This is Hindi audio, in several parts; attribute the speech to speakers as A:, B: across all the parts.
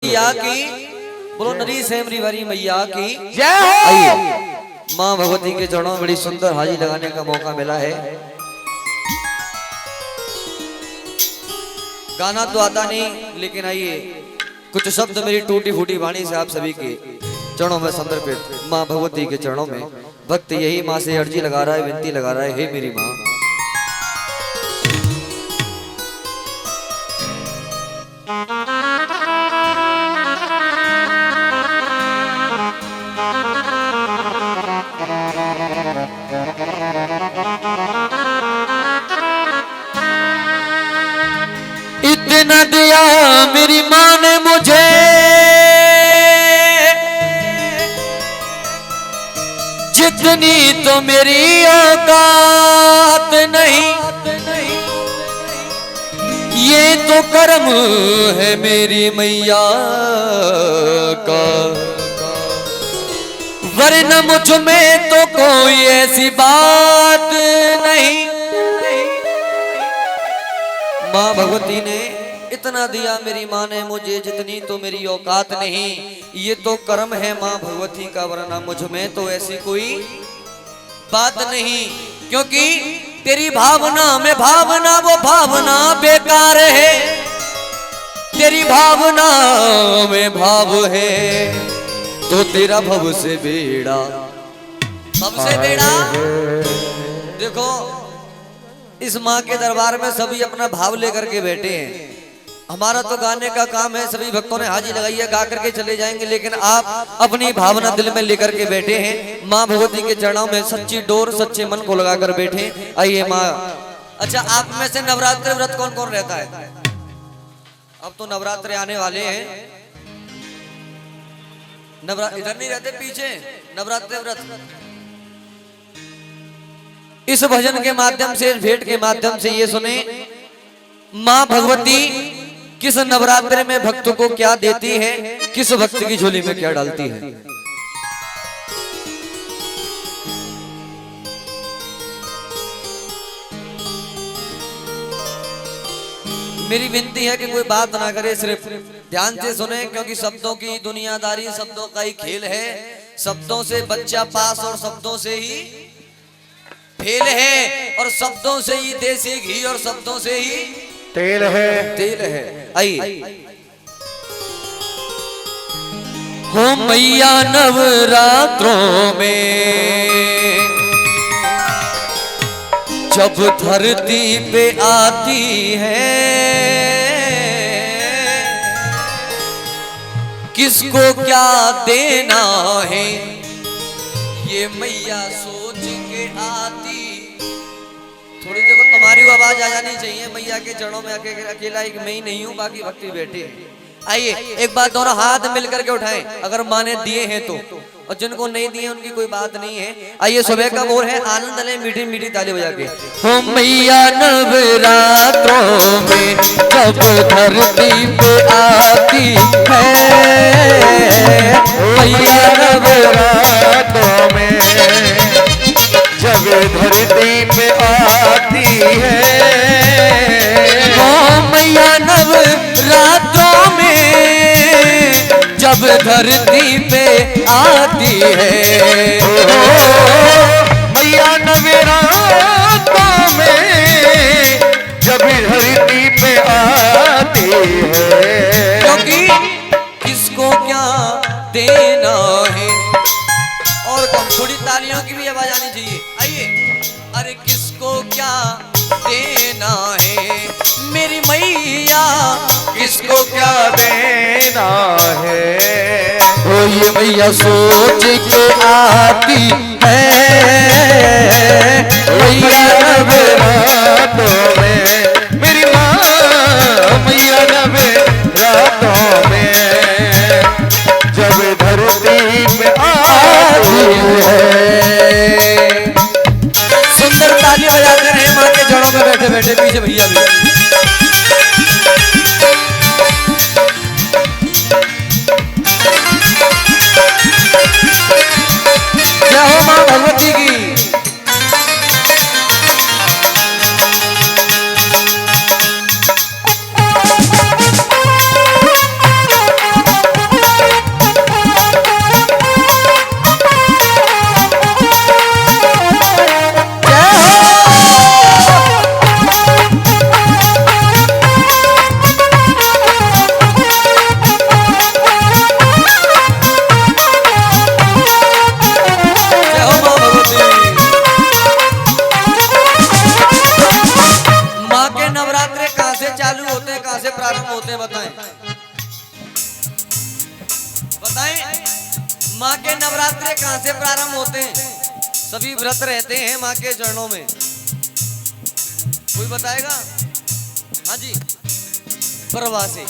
A: भैया की, बोलो नरी सेमरी वाली मैया की
B: जय हो।
A: आइए माँ भगवती के चरणों में बड़ी सुंदर हाजी लगाने का मौका मिला है। गाना तो आता नहीं, लेकिन आइए कुछ शब्द मेरी टूटी फूटी वाणी से आप सभी के चरणों में समर्पित, माँ भगवती के चरणों में भक्त यही माँ से अर्जी लगा रहा है, विनती लगा रहा है, हे मेरी माँ। इतना दिया मेरी माँ ने मुझे, जितनी तो मेरी औकात नहीं, ये तो कर्म है मेरी मैया का, वरना मुझ में तो कोई ऐसी बात नहीं। माँ भगवती ने इतना दिया मेरी माँ ने मुझे, जितनी तो मेरी औकात नहीं, ये तो कर्म है माँ भगवती का, वरना मुझ में तो ऐसी कोई बात नहीं। क्योंकि तेरी भावना में भावना वो भावना बेकार है, तेरी भावना में भाव है तो तेरा भव से बेड़ा, भव से बेड़ा। देखो इस माँ के दरबार में सभी अपना भाव लेकर के बैठे हैं। हमारा तो गाने का काम है, सभी भक्तों ने हाजी लगाई है, गा करके चले जाएंगे, लेकिन आप अपनी भावना दिल में लेकर के बैठे हैं। माँ भगवती के चरणों में सच्ची डोर सच्चे मन को लगाकर बैठे। आइए माँ। अच्छा, आप में से नवरात्रि व्रत कौन कौन रहता है? अब तो नवरात्रि आने वाले हैं। इधर नहीं रहते, पीछे नवरात्रि व्रत। इस भजन के माध्यम से, भेंट के माध्यम से ये सुने माँ भगवती किस नवरात्रि में भक्त को क्या देती है, किस भक्त की झोली में क्या डालती है। मेरी विनती है कि कोई बात ना करे, सिर्फ ध्यान से सुने, क्योंकि शब्दों की दुनियादारी, शब्दों का ही खेल है। शब्दों से बच्चा पास और शब्दों से ही फेल है, और शब्दों से ही देसी घी और शब्दों से ही
B: तेल है,
A: तेल है। आइए। हो मैया नवरात्रों में जब धरती पे आती है, किसको क्या देना है ये मैया सोच के आती। थोड़ी देखो तुम्हारी आवाज आ जानी चाहिए। मैया के चरणों में अकेला एक मैं ही नहीं हूँ, बाकी भक्ति बैठे हैं। आइए एक बात, दोनों हाथ मिलकर के उठाएं अगर माँ ने दिए हैं तो, और जिनको नहीं दिए उनकी कोई बात नहीं है। आइए सुबह का बोल है, आनंद ले मीठी मीठी ताली बजा के। हो मैया नवरात्रों में जब धरती पे आती है,
B: मैया नवरात्रों में जब धरती पे आती है,
A: हो मैया नवरात्रों में जब धरती पे आती है,
B: मैया नवरात्रों में जब धरती पे आती है,
A: क्योंकि किसको क्या देना है। और थोड़ी तालियों की भी आवाज आनी चाहिए। आइए। अरे किसको क्या देना है मेरी मैया,
B: किसको क्या देना है।
A: ओ ये मैया सोच के आती है, मैया
B: नवरात्रों में मेरी माँ, मैया नवरात्रों में जब धरती पे आती है।
A: सुंदर ताली बजाते रहे माँ के जड़ों में बैठे बैठे, पीछे भैया भी। जय हो माँ भगवती की। माँ के नवरात्रे कहाँ से प्रारंभ होते हैं? सभी व्रत रहते हैं माँ के चरणों में। कोई बताएगा? हाँ जी, परवा से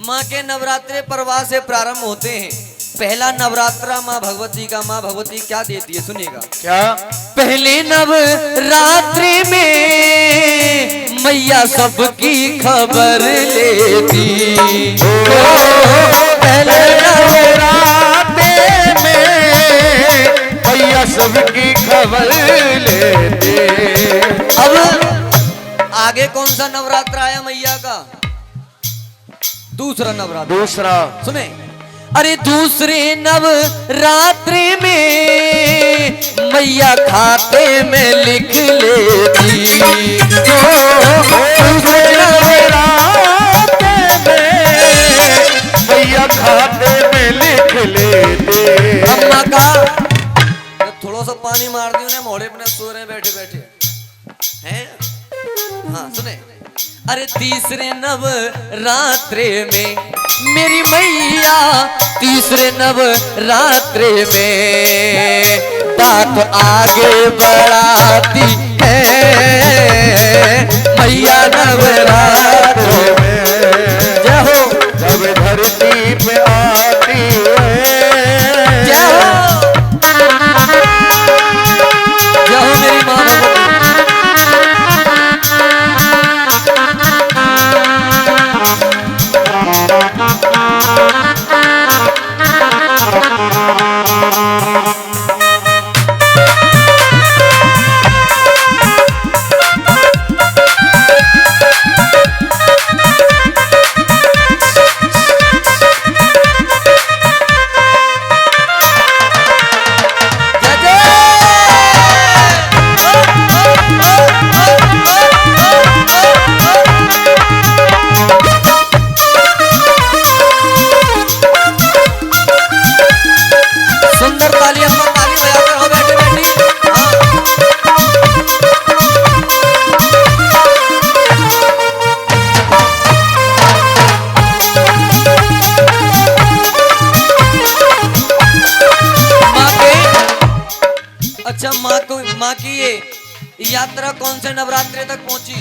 A: माँ के नवरात्रे परवा से प्रारंभ होते हैं। पहला नवरात्रा माँ भगवती का। माँ भगवती क्या देती है सुनिएगा।
B: क्या?
A: पहले नवरात्रि में मैया सबकी खबर लेती।
B: पहले नवरात्रि में मैया सबकी खबर लेती।
A: अब आगे कौन सा नवरात्र आया मैया का? दूसरा नवरात्र।
B: दूसरा
A: सुने, अरे दूसरे नवरात्रि में मैया खाते में लिख लेती।
B: दूसरे नवरात्रि में मैया खाते में लिख लेते।
A: अम्मा का थोड़ा सा पानी मार दी उन्हें, मोड़े अपने सो रहे बैठे बैठे हैं। हाँ सुने, अरे तीसरे नवरात्रे में मेरी मैया, तीसरे नवरात्रे में बात आगे बढ़ाती है मैया नवरात्रों में। जय हो।
B: जब धरती पे आती है।
A: जय हो, जय हो मेरी माँ भगवती। अच्छा, माँ की ये यात्रा कौन से नवरात्रि तक पहुंची?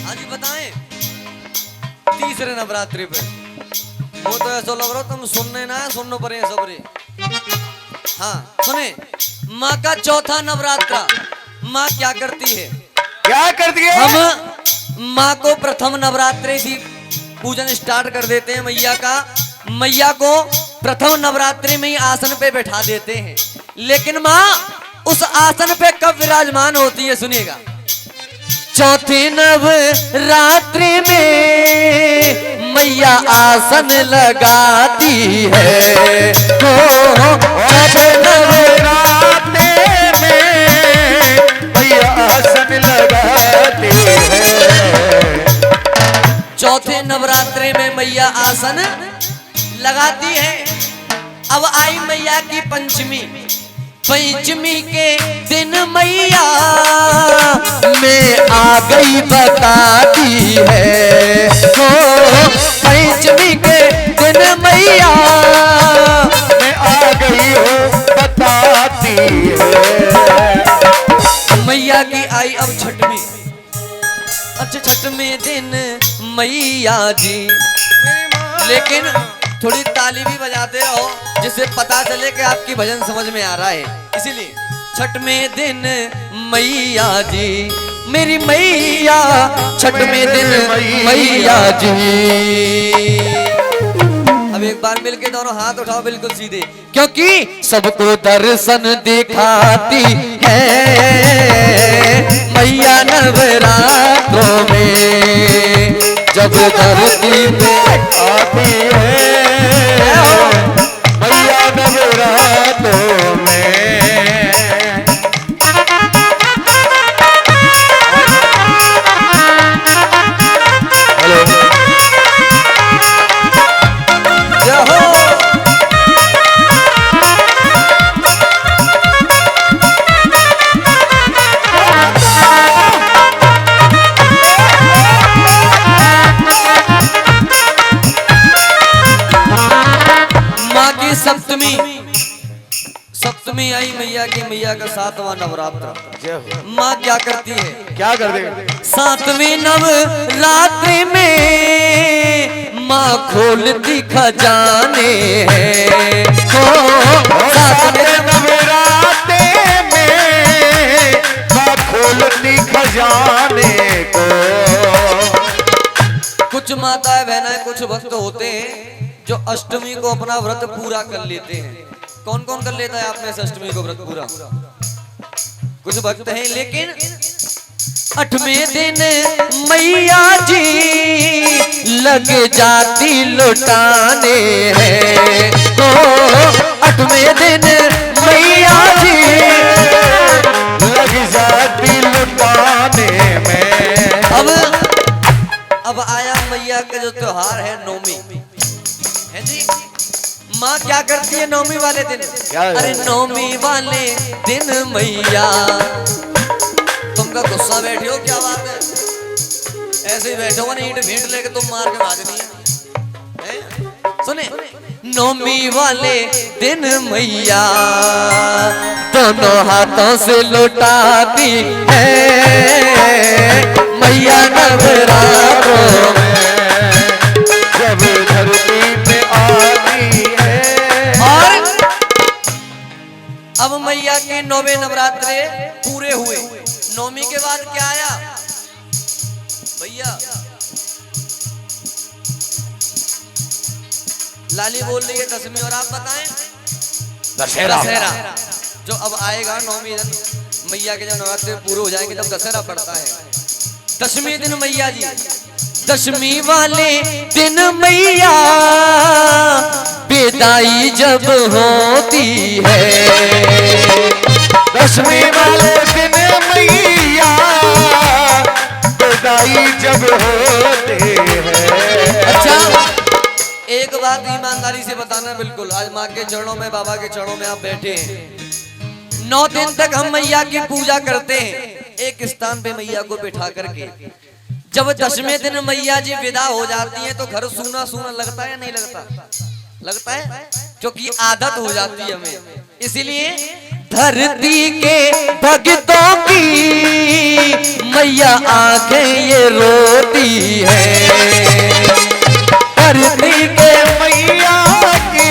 A: हाँ जी बताएं। तीसरे नवरात्रि पे। वो तो ऐसा लग रहा तुम सुनने ना है, सुनने पर सबरे। हाँ सुने, माँ का चौथा नवरात्रा माँ क्या करती है?
B: क्या करती है?
A: हम माँ को प्रथम नवरात्रि से पूजन स्टार्ट कर देते हैं मैया का। मैया को प्रथम नवरात्रि में ही आसन पे बैठा देते हैं, लेकिन माँ उस आसन पे कब विराजमान होती है सुनिएगा। चौथे नवरात्रि में मैया आसन लगाती है।
B: चौथे नवरात्रि में मैया आसन लगाती है।
A: चौथे नवरात्रि में मैया आसन लगाती है। अब आई मैया की पंचमी। पंचमी के दिन मैया में आ गई बताती है। पंचमी के दिन मैया
B: में आ गई हो बताती है।
A: मैया की आई अब छठवीं। अच्छा, छठवें दिन मैया जी, लेकिन थोड़ी ताली भी बजाते रहो जिससे पता चले कि आपकी भजन समझ में आ रहा है। इसीलिए छठवें दिन मैया जी, मेरी मैया, छठवें दिन मैया जी। अब एक बार मिलके दोनों हाथ उठाओ बिल्कुल सीधे, क्योंकि सबको दर्शन दिखाती है मैया नवरात्रों में। जब धरती पे
B: आती है मैया नवरात्रों में।
A: सप्तमी सप्तमी आई मैया की, मैया का 7वां नवरात्र।
B: जय हो।
A: माँ क्या करती है?
B: क्या कर देगा?
A: 7वें नवरात्रि में माँ खोलती खजाने हैं।
B: सातवें नवरात्रे में माँ खोलती खजाने को।
A: कुछ माताएं बहनाएं कुछ भक्त होते हैं जो अष्टमी को अपना व्रत पूरा कर लेते हैं। कौन कौन कर लेता है आप में से अष्टमी को व्रत पूरा? कुछ भक्त हैं, लेकिन 8वें दिन मैया जी लग जाती लुटाने हैं। तो 8वें दिन मैया जी
B: लग जाती लुटाने में।
A: अब आया मैया का जो त्योहार है नवमी, है जी। माँ क्या करती है नवमी वाले दिन? अरे नवमी वाले दिन मैया, तुमका गुस्सा बैठे हो क्या बात है? ऐसे ही बैठो ना, ईंट भींट लेके तुम मार के भाग दी है? सुने, नवमी वाले दिन मैया दोनों हाथों से लुटाती है मैया नवरात्रों में,
B: जब धरती पे आती है।
A: और अब मैया के 9वें नवरात्रे पूरे हुए। नवमी के बाद क्या आया भैया? लाली बोल रही है 10वीं, और आप बताएं?
B: दशहरा।
A: जो अब आएगा 9वीं दिन मैया के जब नवरात्रे पूरे हो जाएंगे तब दशहरा पड़ता है। 10वीं दिन मैया जी, 10वीं वाले दिन मैया विदाई जब होती है।
B: 10वीं वाले दिन मैया विदाई जब होते हैं।
A: अच्छा, एक बात ईमानदारी से बताना बिल्कुल, आज माँ के चरणों में, बाबा के चरणों में आप बैठे हैं। 9 दिन तक हम मैया की पूजा करते हैं एक स्थान पे मैया को बिठा करके। जब 10वें दिन मैया जी विदा हो जाती हैं तो घर सूना सूना लगता है या नहीं लगता? लगता है, क्योंकि आदत हो जाती है हमें। इसीलिए धरती के भक्तों की मैया आंखें ये रोती है। धरती के
B: मैया की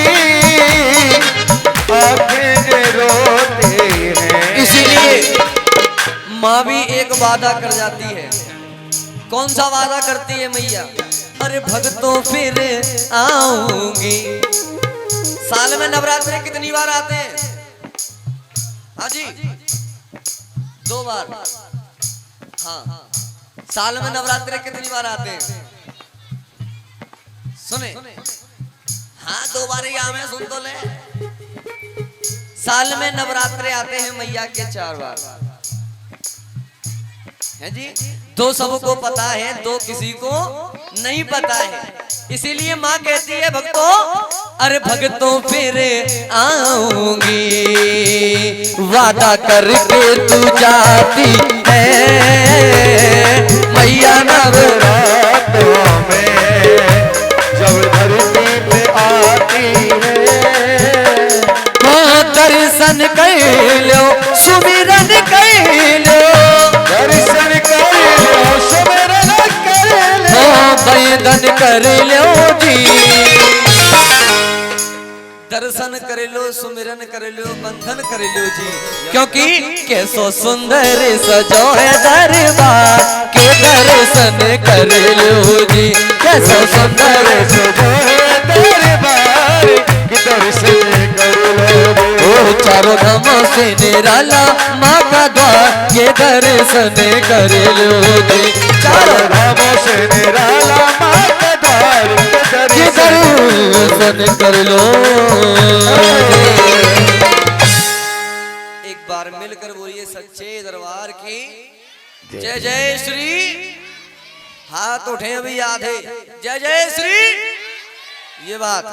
B: आंखें रोते हैं।
A: इसीलिए माँ भी एक वादा कर जाती है। कौन सा वादा करती है मैया? अरे भक्तों फिर आऊंगी। साल में नवरात्रि कितनी बार आते हैं? हाँ जी, 2 बार। हाँ, साल में नवरात्रि कितनी बार आते हैं? सुने, हाँ 2 बार ही आम है, सुन तो ले। साल में नवरात्रे आते हैं मैया के 4 बार, है जी। 2 सबको पता है, 2 किसी को नहीं पता है। इसीलिए माँ कहती है भक्तों, अरे भक्तों फिर आऊंगी। वादा करके तू जाती है मैया नवरात्रों
B: में, जब धरती पे आती है।
A: दर्शन कर लो, सुमिरन कर लो,
B: दर्शन कर लो, सुमिरन कर लो,
A: वंदन कर लो जी। दर्शन कर लो, सुमिरन कर लो, बंधन कर लो जी। क्योंकि कैसो सुंदर सजो है दरबार के दर्शन कर लो जी। कैसो सुंदर
B: सजो है दरबार के दर्शन कर लो।
A: ओ चारों धामों से निराला माँ का द्वार ये दर्शन कर लो जी।
B: चारों धामों से निराला माँ का द्वार
A: ये दर्शन कर लो। एक बार मिलकर बोलिए सच्चे दरबार की जय जय श्री। हाथ उठे अभी याद है, जय जय श्री। ये बात